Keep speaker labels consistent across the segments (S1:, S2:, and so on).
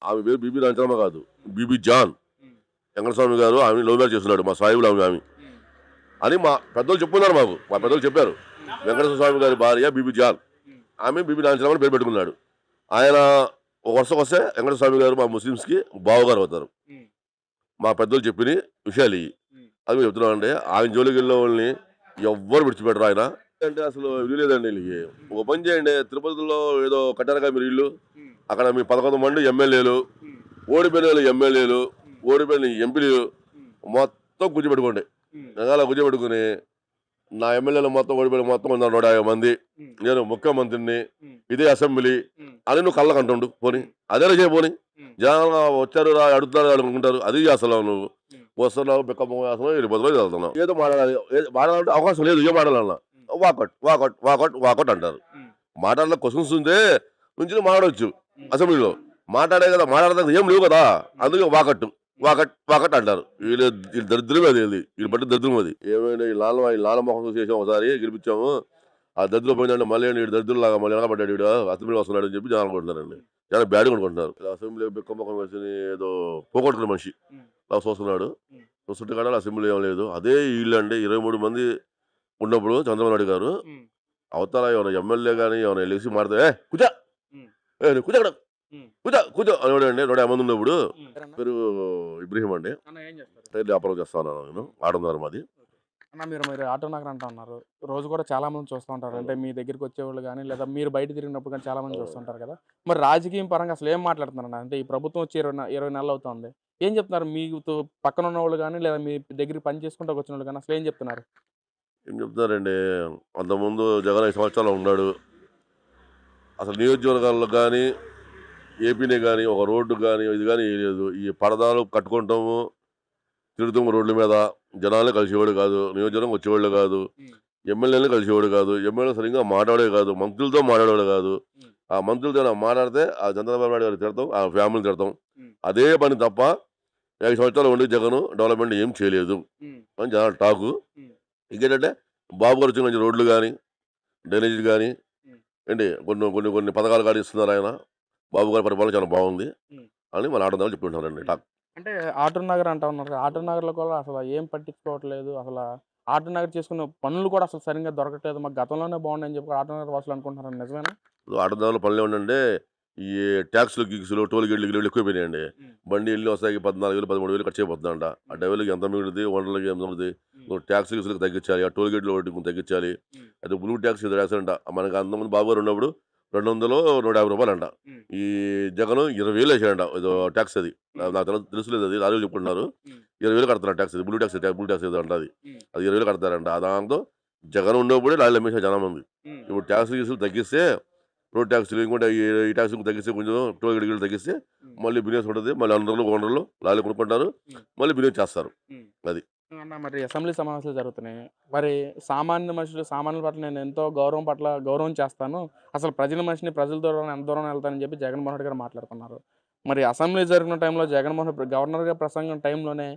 S1: ఆమె పేరు బీబీ రాంచరమ్మ కాదు, బీబీ జాన్. వెంకటస్వామి గారు ఆమె లవ్ మ్యారేజ్ చేస్తున్నాడు, మా సాయిబులు ఆమె అని మా పెద్దలు చెప్పుకున్నారు. మా పెద్దలు చెప్పారు. వెంకటేశ్వర స్వామి గారి భార్య బీబీ జాన్, ఆమె బీబీ రాంచరమ్మ అని పేరు పెట్టుకున్నాడు. ఆయన వరుసకు వస్తే వెంకటేశ్వర స్వామి గారు మా ముస్లిమ్స్కి బావగారు అవుతారు. మా పెద్దలు చెప్పిన విషయాలు ఇవి. అది మేము చెప్తున్నామండి. ఆయన జోలికి వెళ్ళే వాళ్ళని ఎవ్వరు విడిచిపెట్టరు. ఆయన అంటే అసలు వీలేదండి వీళ్ళకి. ఒక పని చేయండి, తిరుపతిలో ఏదో కట్టారుగా మీరు ఇల్లు, అక్కడ మీ 11 మంది ఎమ్మెల్యేలు, ఓడిపోయిన వాళ్ళు ఎమ్మెల్యేలు, ఓడిపోయిన ఎంపీలు మొత్తం కూర్చోబెట్టుకోండి. అలా కూర్చోబెట్టుకుని నా ఎమ్మెల్యేలు మొత్తం ఓడిపోయిన మొత్తం 150 మంది, నేను ముఖ్యమంత్రిని, ఇదే అసెంబ్లీ అని నువ్వు కళ్ళకు అంటుండు. పోనీ అదేలా చేయబోని, జనాలు వచ్చారు రా అడుగుతున్నారు అనుకుంటారు. అది అసలు నువ్వు వస్తున్నావు బిక్కమ్మ అసలు వెళ్ళిపోతున్నావు, వెళ్తున్నావు. ఏదో మాట్లాడాలి, మాట్లాడాలంటే అవకాశం లేదు. ఏం మాట్లాడాలన్నా వాకౌట్ వాకౌట్ వాకౌట్ వాకౌట్ అంటారు. మాట్లాడాల క్వశ్చన్స్ ఉంటే నుంచి మాట్లాడవచ్చు అసెంబ్లీలో. మాట్లాడే కదా, మాట్లాడదా ఏం లేవు కదా, అందుకే వాకట్ వాకట్ వాకట్ అంటారు. వీళ్ళు దరిద్రమే అది, వీళ్ళు బట్టి దరిద్రం అది. ఏమైనా ఈ లాల మొహం చేసాం, ఒకసారి గెలిపించాము, ఆ దరిద్రం పోయిందంటే మళ్ళీ వీడు దరిద్రులాగా మళ్ళీ వెనకబడ్డాడు, వీడు అసెంబ్లీ వస్తున్నాడు అని చెప్పి జనాలు అనుకుంటున్నారండి. చాలా బ్యాడ్గా అనుకుంటున్నారు. అసెంబ్లీ బిక్కమ్మకం వచ్చి ఏదో పోగొట్టుకున్న మనిషి అలా చూస్తున్నాడు. చూస్తుంటే కాడ అసెంబ్లీ ఏం లేదు. అదే వీళ్ళు అండి 23 మంది ఉన్నప్పుడు చంద్రబాబు నాయుడు గారు అవతల ఏమైనా ఎమ్మెల్యే కానీ ఏమైనా లేచి మాడితే కూర్చో కూర్చో అక్కడ కూర్చో కూర్చో అనేవాడండి. 150 మంది ఉన్నప్పుడు. పేరు ఇబ్రహీం అండి. టైర్ వ్యాపారం చేస్తా ఉన్నాను నేను, ఆడున్నారు మాది.
S2: అన్న మీరు మీరు ఆటో నగర్ అంటా ఉన్నారు. రోజు కూడా చాలా మంది చూస్తూ ఉంటారు. అంటే మీ దగ్గరికి వచ్చేవాళ్ళు కానీ, లేదా మీరు బయట తిరిగినప్పుడు కానీ చాలా మంది చూస్తుంటారు కదా. మరి రాజకీయం పరంగా అసలు ఏం మాట్లాడుతున్నారన్న? అంటే ఈ ప్రభుత్వం వచ్చి 20 నెలలు అవుతుంది. ఏం చెప్తున్నారు? మీతో పక్కన ఉన్నవాళ్ళు కానీ, లేదా మీ దగ్గరికి పని చేసుకుంటూ వచ్చిన వాళ్ళు కానీ అసలు ఏం చెప్తున్నారు?
S1: ఏం చెప్తున్నారండి, అంతకుముందు జగన్ 5 సంవత్సరాలు ఉన్నాడు. అసలు నియోజకవర్గాల్లో కానీ ఏపీనే కానీ ఒక రోడ్డు కానీ ఇది కానీ లేదు. ఈ పరదాలు కట్టుకుంటాము, తిరుగుతాము రోడ్ల మీద, జనాలే కలిసేవాడు కాదు, నియోజకవర్గం వచ్చేవాళ్ళు కాదు, ఎమ్మెల్యేలు కలిసేవాడు కాదు, ఎమ్మెల్యే సరిగ్గా మాట్లాడే కాదు, మంత్రులతో మాట్లాడేవాడు కాదు. ఆ మంత్రులతో మాట్లాడితే ఆ చంద్రబాబు నాయుడు గారు తిడతాం, ఆ ఫ్యామిలీ తిడతాం. అదే పని తప్ప 5 సంవత్సరాలు ఉండి జగన్ డెవలప్మెంట్ ఏం చేయలేదు అని జనాలు టాకు. ఇంకేంటంటే బాబు గారు వచ్చిన రోడ్లు కానీ డ్రైనేజీలు కానీ ఏంటి కొన్ని కొన్ని కొన్ని పథకాలు కానీ ఇస్తున్నారు ఆయన. బాబు గారి పరిపాలన చాలా బాగుంది అని మన ఆటదాలు చెప్పుకుంటున్నారండి టాక్.
S2: అంటే ఆటో నగర్ అంటా ఉన్నారు కదా. ఆటో నగర్‌లో కూడా అసలు ఏం పట్టించుకోవట్లేదు. ఆటో నగర్ చేసుకునే పనులు కూడా అసలు సరిగ్గా దొరకట్లేదు. మాకు గతంలోనే బాగుండని చెప్పి ఆటో నగర్ వాసులు అనుకుంటున్నారు. నిజమేనా?
S1: ఇప్పుడు ఆటదారుల పనులు ఏమంటే ఈ ట్యాక్స్లు గిక్స్లు టోల్ గేట్లు గిట్లు ఎక్కువైపోయినాయండి. బండి వెళ్ళి వస్తాయి 14,000 13,000 ఖర్చు అయిపోతుందంట. ఆ డ్రైవర్లకి ఎంత మిగులుతుంది, ఓనర్లకి ఎంత మిగులుతుంది. ట్యాక్స్ గిక్స్లకు తగ్గించాలి, ఆ టోల్ గేట్లు ఒకటి కొంచెం తగ్గించాలి. అది బ్లూ ట్యాక్స్ ఇది ట్యాక్స్ అంట. మనకి అంతమంది బాబు గారు ఉన్నప్పుడు 200 150 రూపాయలు అంట. ఈ జగన్ 20,000 వేసాడంట ఏదో ట్యాక్స్. అది నాకు తెలుసులేదు, అది లారీలు చెప్పుకుంటున్నారు. 20,000 కడతారు ట్యాక్స్, బ్లూ ట్యాక్స్ ఏదో అంట. అది 20,000 కడతారంట. దాంతో జగన్ ఉన్నప్పుడే లారీలు అమ్మేసారు జనం మంది. ఇప్పుడు ట్యాక్స్ గీసులు తగ్గిస్తే, రోడ్ ట్యాక్స్లు ఇంకోటి ఈ ట్యాక్స్ తగ్గిస్తే, కొంచెం టోల్ గేట్లు తగ్గిస్తే మళ్ళీ బిజినెస్ ఉంటుంది. మళ్ళీ అందరూ ఓనర్లు లారీలు కొనుక్కుంటారు, మళ్ళీ బిజినెస్ చేస్తారు. అది
S2: అన్న మరి అసెంబ్లీ సమావేశాలు జరుగుతున్నాయి. మరి సామాన్య మనుషులు సామాన్యుల పట్ల నేను ఎంతో గౌరవం చేస్తాను. అసలు ప్రజల మనిషిని ప్రజల దూరం ఎంత దూరం వెళ్తానని చెప్పి జగన్మోహన్ రెడ్డి గారు మాట్లాడుతున్నారు. మరి అసెంబ్లీ జరిగిన టైంలో జగన్మోహన్ రెడ్డి గవర్నర్‌గా ప్రసంగం టైంలోనే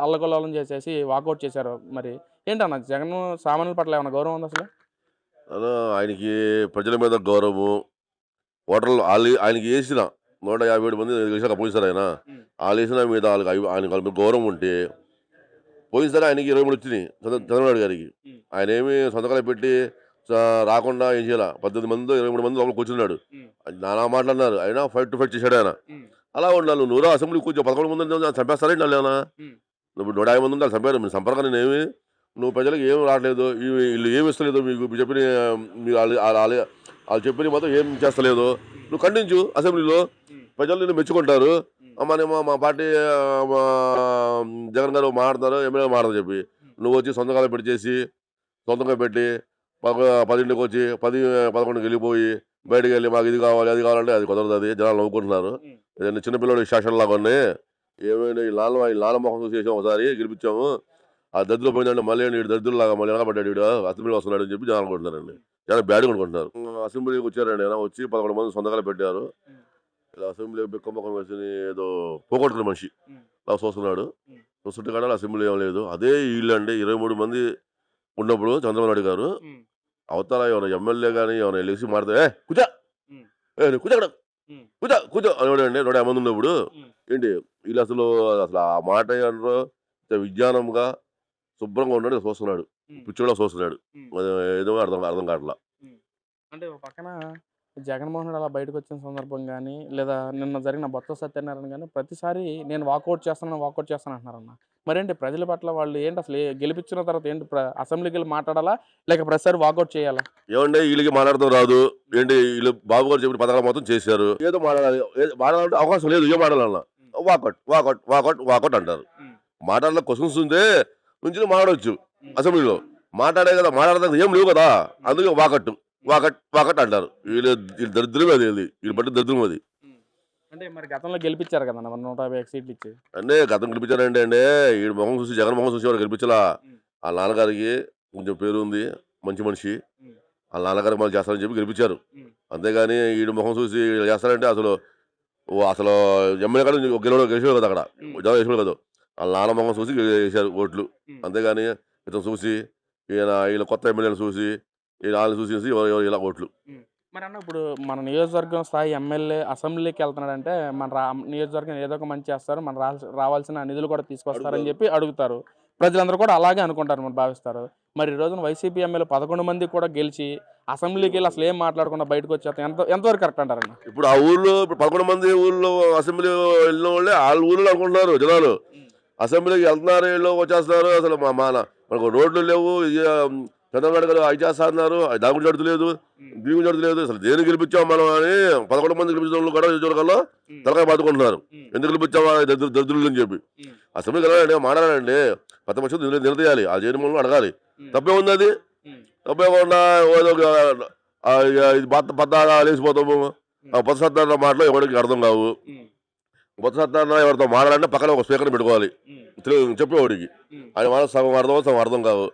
S2: అల్లకల్లోలం చేసేసి వాకౌట్ చేశారు. మరి ఏంటన్న జగన్ సామాన్యుల పట్ల ఏమైనా గౌరవం ఉందా అసలు?
S1: అలా ఆయనకి ప్రజల మీద గౌరవము, ఓటర్లు ఆయనకి వేసిన 157 మంది గెలిచాక పోయిస్తారు ఆయన. వాళ్ళు వేసిన మీద వాళ్ళ మీద గౌరవం ఉంటే పోయినసారి ఆయనకి 23 వచ్చినాయి చంద్రబాబు నాయుడు గారికి. ఆయన ఏమి సంతకాలు పెట్టి రాకుండా ఏం చేయాల, 18 మంది 23 మంది లోపల కూర్చున్నాడు. నానా మాట్లాడినారు, ఆయన ఫైట్ టు ఫైట్ చేశాడు ఆయన. అలా ఉండాలి. నువ్వు అసెంబ్లీ కూర్చో 11 మంది చంపేస్తారేంటి వాళ్ళు ఏమన్నా? నువ్వు 150 మంది వాళ్ళు చంపారు. మీరు సంపర్కం నేనేమి, నువ్వు ప్రజలకు ఏం రావట్లేదు, వీళ్ళు ఏమి ఇస్తలేదు, మీకు చెప్పిన మీరు వాళ్ళు చెప్పిన మొత్తం ఏం చేస్తలేదు, నువ్వు ఖండించు అసెంబ్లీలో. ప్రజలు నిన్ను మెచ్చుకుంటారు. అమ్మనేమో మా పార్టీ మా జగన్ గారు మాట్లాడతారు, ఎమ్మెల్యే మాట్లాడతారు చెప్పి నువ్వు వచ్చి సొంతకాలు పెట్టి చేసి సొంతంగా పెట్టి 10ంటికి వచ్చి 10 11కి వెళ్ళిపోయి బయటకు వెళ్ళి మాకు ఇది కావాలి అది కావాలంటే అది కుదరదు. అది జనాలు నవ్వుకుంటున్నారు. ఏదైనా చిన్నపిల్లడు శాసన లాగా ఉన్నాయి. ఏమైనా ఈ లాల మొహం చేసాం, ఒకసారి గెలిపించాము, ఆ దద్దులో పోయిందంటే మళ్ళీ వీడు దద్దులాగా మళ్ళీ వెనకబడ్డాడు, వీడు అసెంబ్లీ వస్తున్నాడు అని చెప్పి జనాలు అనుకుంటున్నారండి. చాలా బ్యాడ్గా అనుకుంటున్నారు. అసెంబ్లీకి వచ్చారండి ఆయన, వచ్చి 11 మంది సొంతకాలు పెట్టారు. ఇలా అసెంబ్లీ బిక్కమ్మకం వచ్చి ఏదో పోగొట్టుకున్న మనిషి అలా చూస్తున్నాడు. చూస్తుంటే కాడ అసెంబ్లీ ఏం లేదు. అదే వీళ్ళు అండి 23 మంది ఉన్నప్పుడు చంద్రబాబు నాయుడు గారు, అవతల ఏమైనా ఎమ్మెల్యే కానీ ఏమైనా లేచి మాడితే కూర్చో కూర్చో అక్కడ కూర్చో కూర్చో అనేవాడండి 150 మంది ఉన్నప్పుడు. ఏంటి వీళ్ళు అసలు అసలు ఆ మాట అనరు, విజ్ఞానంగా శుభ్రంగా ఉన్నాడు చూస్తున్నాడు, పిచ్చోళ్ళ చూస్తున్నాడు. ఏదో అర్థం అర్థం కావట్లా.
S2: అంటే ఒక పక్కన జగన్మోహన్ రెడ్డి అలా బయటకొచ్చిన సందర్భం గానీ, లేదా నిన్న జరిగిన బొత్స సత్యనారాయణ గాని ప్రతిసారి నేను వాకౌట్ చేస్తాను అంటున్నారన్న. మరేంటి ప్రజల పట్ల వాళ్ళు ఏంటి అసలు గెలిపించిన తర్వాత ఏంటి అసెంబ్లీకెళ్ళి మాట్లాడాలా? లేక ప్రతిసారి వాకౌట్ చేయాలా?
S1: ఏమంటే వీళ్ళకి మాట్లాడడం రాదు. ఏంటి వీళ్ళు బాబు గారు చెప్పిన పథకాలు మొత్తం చేశారు. ఏదో మాట్లాడాలి, మాట్లాడాలంటే అవకాశం లేదు. ఏం మాట్లాడాలన్నా వాకౌట్ వాకౌట్ వాకౌట్ వాకౌట్ అంటారు. మాట్లాడాల క్వశ్చన్స్ ఉంటే నుంచి మాట్లాడవచ్చు అసెంబ్లీలో. మాట్లాడే కదా, మాట్లాడదానికి ఏం లేవు కదా, అందుకే వాకట్ వాకట్ వాకట్ అంటారు. వీళ్ళు దరిద్రమే అది, వీళ్ళు బట్టి దరిద్రం అది.
S2: అంటే మరి గతంలో గెలిపించారు కదన్న మరి 151 సీట్లు ఇచ్చి.
S1: అంటే గతం గెలిపించారంటే అండి, వీడు మొహం చూసి జగన్ మొహం చూసి ఎవరు గెలిపించలా. వాళ్ళ నాన్నగారికి కొంచెం పేరు ఉంది, మంచి మనిషి. వాళ్ళ నాన్నగారికి మళ్ళీ చేస్తారని చెప్పి గెలిపించారు. అంతేగాని వీడు మొహం చూసి వీళ్ళు చేస్తారంటే అసలు ఎమ్మెల్యే కాదు గెలిచేవాడు కదా, అక్కడ జగన్ గెలిచేవాడు కదా. వాళ్ళ నాన్న మొహం చూసి వేసారు ఓట్లు. అంతేగాని ఇతను చూసి వీళ్ళ కొత్త ఎమ్మెల్యేలు చూసి వాళ్ళని చూసి ఎవరు ఇలా ఓట్లు.
S2: మరి అన్న ఇప్పుడు మన నియోజకవర్గం స్థాయి ఎమ్మెల్యే అసెంబ్లీకి వెళ్తున్నాడంటే మన నియోజకవర్గం ఏదో ఒక మంచి చేస్తారు, మన రావాల్సిన నిధులు కూడా తీసుకొస్తారని చెప్పి అడుగుతారు. ప్రజలందరూ కూడా అలాగే అనుకుంటారు, మరి భావిస్తారు. మరి ఈ రోజున వైసీపీ ఎమ్మెల్యే 11 మంది కూడా గెలిచి అసెంబ్లీకి వెళ్ళి అసలు ఏం మాట్లాడకుండా బయటకు వచ్చేస్తాం ఎంతవరకు కరెక్ట్ అంటారన్న?
S1: ఇప్పుడు ఆ ఊళ్ళో ఇప్పుడు 11 మంది ఊళ్ళో అసెంబ్లీ వెళ్ళిన వాళ్ళే వాళ్ళ ఊళ్ళో అనుకుంటున్నారు జనాలు. అసెంబ్లీకి వెళ్తున్నారు, వీళ్ళు వచ్చేస్తున్నారు. అసలు మనకు రోడ్లు లేవు, చంద్రబాబు గారు అవి చేస్తా అన్నారు, దాని గురించి అడుగులేదు, దీని గురించి అడుగులేదు. అసలు దేని గెలిపించాం మనం అని 11 మంది గెలిపించిన వాళ్ళు కూడా నియోజకవర్గంలో తలకాయ బాదుకుంటున్నారు. ఎందుకు గెలిపించామా దరిద్రులు అని చెప్పి. అసెంబ్లీకి వెళ్ళాలండి, మాట్లాడాలండి, కొత్త పక్షం నిలదీయాలి, ఆ చేయని మూలంలో అడగాలి. తప్పే ఉంది అది. తప్పేకుండా ఇది పద్దాగా లేచిపోతాము. కొత్త సత్తాన్న మాటలు ఎవరికి అర్థం కావు. కొత్త సత్తాన్న ఎవరితో మాట్లాడాలంటే పక్కన ఒక స్పీకర్ పెట్టుకోవాలి చెప్పేవాడికి. ఆయన మాట సగం అర్థం కావు.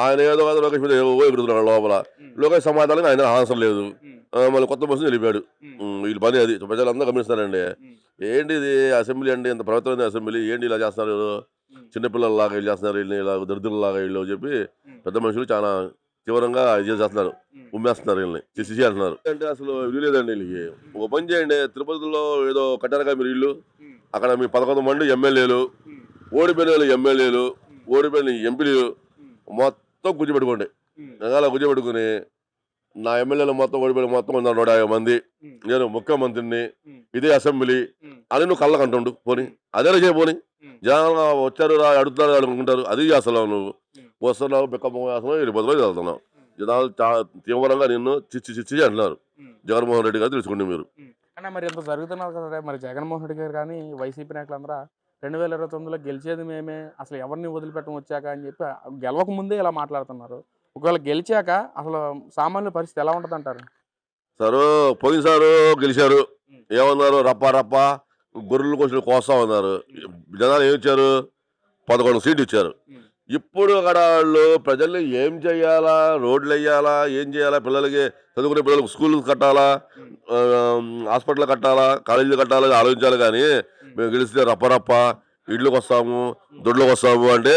S1: ఆయన ఏదో కాదు లోకేష్ మీద ఏవో ఎగురుతున్నాడు లోపల. లోకేష్ సమాధానం ఆయన ఆన్సర్ లేదు. మళ్ళీ కొత్త బస్సు వెళ్ళిపోయాడు. వీళ్ళ పని అది. ప్రజలందరూ గమనిస్తారండి. ఏంటి ఇది అసెంబ్లీ అండి, ఇంత ప్రభుత్వం అసెంబ్లీ ఏంటి ఇలా చేస్తున్నారు, చిన్నపిల్లలలాగా వీళ్ళు చేస్తున్నారు, వీళ్ళని ఇలా దరిద్రులలాగా వీళ్ళు చెప్పి పెద్ద మనుషులు చాలా తీవ్రంగా ఇది చేస్తున్నారు, ఉమ్మేస్తున్నారు, వీళ్ళని చేసి అంటున్నారు. అంటే అసలు వీలేదండి వీళ్ళకి. ఒక పని చేయండి, తిరుపతిలో ఏదో కట్టారుగా మీరు ఇల్లు, అక్కడ మీ 11 మంది ఎమ్మెల్యేలు, ఓడిపోయిన ఎమ్మెల్యేలు, ఓడిపోయిన ఎంపీలు మొత్తం కూర్చోబెట్టుకోండి. అలా కూర్చోబెట్టుకుని నా ఎమ్మెల్యేలు మొత్తం ఓడిపోయిన మొత్తం 150 మంది, నేను ముఖ్యమంత్రిని, ఇదే అసెంబ్లీ అని నువ్వు కళ్ళకు అంటుండు. పోనీ అదే చేయపోని. జనాలు వచ్చారు అడుగుతున్నారు అనుకుంటారు, అది చేస్తున్నావు నువ్వు. వస్తున్నావు బిక్కమోస్తున్నావు, వెళ్ళిపోతున్నావు, వెళ్తున్నావు. జనాలు తీవ్రంగా నిన్ను చిచ్చి అంటున్నారు. జగన్మోహన్ రెడ్డి గారు తెలుసుకోండి మీరు.
S2: అన్న మరి ఇంత జరుగుతున్నారు కదా, మరి జగన్మోహన్ రెడ్డి గారు కానీ వైసీపీ నాయకులందరూ 2029లో గెలిచేది మేమే, అసలు ఎవరిని వదిలిపెట్టం వచ్చాక అని చెప్పి గెలవక ముందే ఇలా మాట్లాడుతున్నారు. ఒకవేళ గెలిచాక అసలు సామాన్యుల పరిస్థితి ఎలా ఉంటుంది అంటారు?
S1: సారు పోయినసారు గెలిచారు, ఏమన్నారు, రప్ప గొర్రెలు కోసులు కోస్తామన్నారు. జనాలు ఏమి ఇచ్చారు, 11 సీట్లు ఇచ్చారు. ఇప్పుడు అక్కడ వాళ్ళు ప్రజల్ని ఏం చేయాలా, రోడ్లు వేయాలా, ఏం చేయాలా, పిల్లలకి చదువుకునే పిల్లలకు స్కూల్ కట్టాలా, హాస్పిటల్ కట్టాలా, కాలేజీలు కట్టాలా ఆలోచించాలి. కానీ మేము గెలిస్తే రప్ప ఇళ్ళకి వస్తాము, దొడ్లోకి వస్తాము అంటే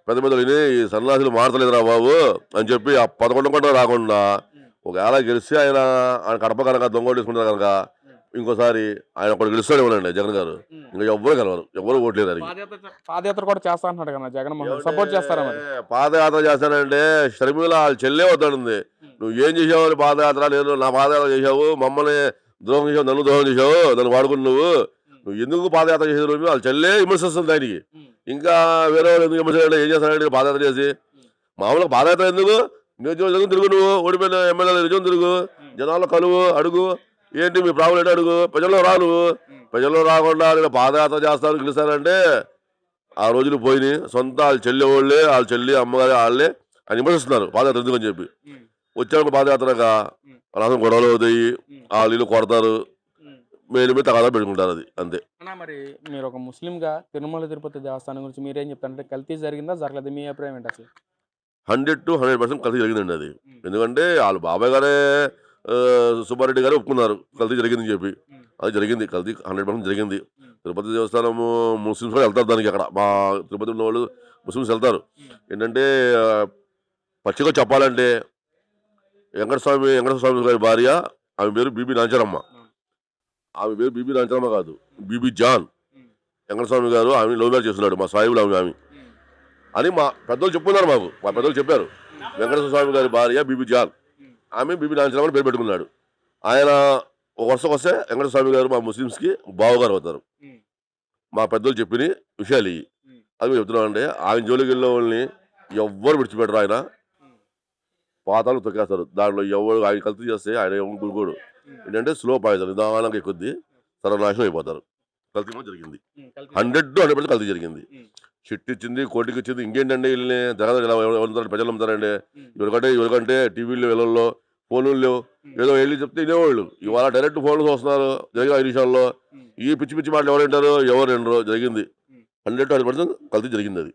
S1: పెద్ద పెద్దలు ఈ సన్నాసులు మారతలేదురా బాబు అని చెప్పి ఆ 11 కూడా రాకుండా ఒకవేళ గెలిస్తే ఆయన కడప కనుక దొంగోటు వేసుకుంటారు కనుక ఇంకోసారి ఆయన ఒకటి గెలుస్తాడు ఇవ్వనండి జగన్ గారు. ఇంకా ఎవ్వరు గెలవరు, ఎవరు ఓట్లేదు దానికి.
S2: పాదయాత్ర కూడా చేస్తా అంటున్నాడు కదా జగన్మోహన్, సపోర్ట్ చేస్తారా?
S1: పాదయాత్ర చేస్తానంటే షర్మిల వాళ్ళ చెల్లె వద్దండి. నువ్వు ఏం చేసావు అని పాదయాత్ర, నేను నా పాదయాత్ర చేసావు, మమ్మల్ని ద్రోహం చేసావు, నన్ను ద్రోహం చేసావు, నన్ను వాడుకుని నువ్వు ఎందుకు పాదయాత్ర చేసే రోజు వాళ్ళ చెల్లె విమర్శిస్తుంది దానికి. ఇంకా వేరే వాళ్ళు ఎందుకు విమర్శించాలంటే ఏం చేస్తానంటే పాదయాత్ర చేసి మామూలుగా పాదయాత్ర ఎందుకు, నియోజకవర్గం తిరుగు, నువ్వు ఓడిపోయిన ఎమ్మెల్యేలు నిజం తిరుగు, జనాల్లో కలువు, అడుగు ఏంటి మీ ప్రాబ్లం ఏంటి అడుగు, ప్రజల్లో రా. నువ్వు ప్రజల్లో రాకుండా నేను పాదయాత్ర చేస్తాను గెలుస్తానంటే ఆ రోజులు పోయినాయి. సొంత వాళ్ళ చెల్లి వాళ్ళే, వాళ్ళ చెల్లి అమ్మగారి వాళ్ళే అని విమర్శిస్తున్నారు పాదయాత్ర ఎందుకు అని చెప్పి. వచ్చాక పాదయాత్రగా అలాగే గొడవలు అవుతాయి, వాళ్ళు ఇల్లు కొడతారు, మేలు మీద తగాదా పెట్టుకుంటారు, అది అంతే.
S2: మరి మీరు ఒక ముస్లింగా తిరుమల తిరుపతి దేవస్థానం గురించి మీరేం చెప్తారంటే కల్తీ జరిగిందా జరగలేదు, మీ అభిప్రాయం ఏంటి అసలు?
S1: 100 to 100% కల్తీ జరిగిందండి అది. ఎందుకంటే వాళ్ళు బాబాయ్ గారే సుబ్బారెడ్డి గారు ఒప్పుకున్నారు కల్తీ జరిగిందని చెప్పి. అది జరిగింది, కల్తీ 100% జరిగింది. తిరుపతి దేవస్థానం ముస్లిమ్స్ కూడా వెళ్తారు దానికి. అక్కడ మా తిరుపతి ఉన్న వాళ్ళు ముస్లిమ్స్ వెళ్తారు. ఏంటంటే పచ్చిగా చెప్పాలంటే వెంకటేశ్వర స్వామి గారి భార్య, ఆమె పేరు బీబీ నాంచారమ్మ. ఆమె పేరు బీబీ రాంచరమ్మ కాదు, బీబీ జాన్. వెంకటస్వామి గారు ఆమె లవ్ మ్యారేజ్ చేస్తున్నాడు, మా సాయిబులు ఆమె అని మా పెద్దలు చెప్పుకున్నారు మాకు. మా పెద్దలు చెప్పారు, వెంకటేశ్వర స్వామి గారి భార్య బీబీ జాన్, ఆమె బీబీ రాంచరమ్మ పేరు పెట్టుకున్నాడు. ఆయన వరుసకు వస్తే వెంకటేశ్వర స్వామి గారు మా ముస్లిమ్స్కి బావగారు అవుతారు. మా పెద్దలు చెప్పిన విషయాలు ఇవి. అది మేము చెప్తున్నామండి. ఆయన జోలికి వెళ్ళే వాళ్ళని ఎవ్వరు విడిచిపెట్టరు. ఆయన పాతాలు తొక్కేస్తారు. దాంట్లో ఎవరు ఆయన కల్తీ చేస్తే ఆయన ఎవరు గురుకోడు. ఏంటంటే స్లో పాయిజన్, నిదానంగా ఎక్కుద్ది, సర్వనాశనం అయిపోతారు. కల్తీ కూడా జరిగింది, 100% కల్తీ జరిగింది. చిట్టి ఇచ్చింది, కోటికి ఇచ్చింది. ఇంకేంటంటే వీళ్ళని ఎవరు ప్రజలు అమ్ముతారండి. ఎవరికంటే టీవీలో వెళ్ళల్లో ఫోన్లు ఏదో వెళ్ళి చెప్తే ఇదేవాళ్ళు. ఇవాళ డైరెక్ట్ ఫోన్లు చూస్తున్నారు. జరిగిన 5 నిమిషాల్లో ఈ పిచ్చి పిచ్చి మాటలు ఎవరు వింటారు, ఎవరు వినరు. జరిగింది 100% కల్తీ జరిగింది. అది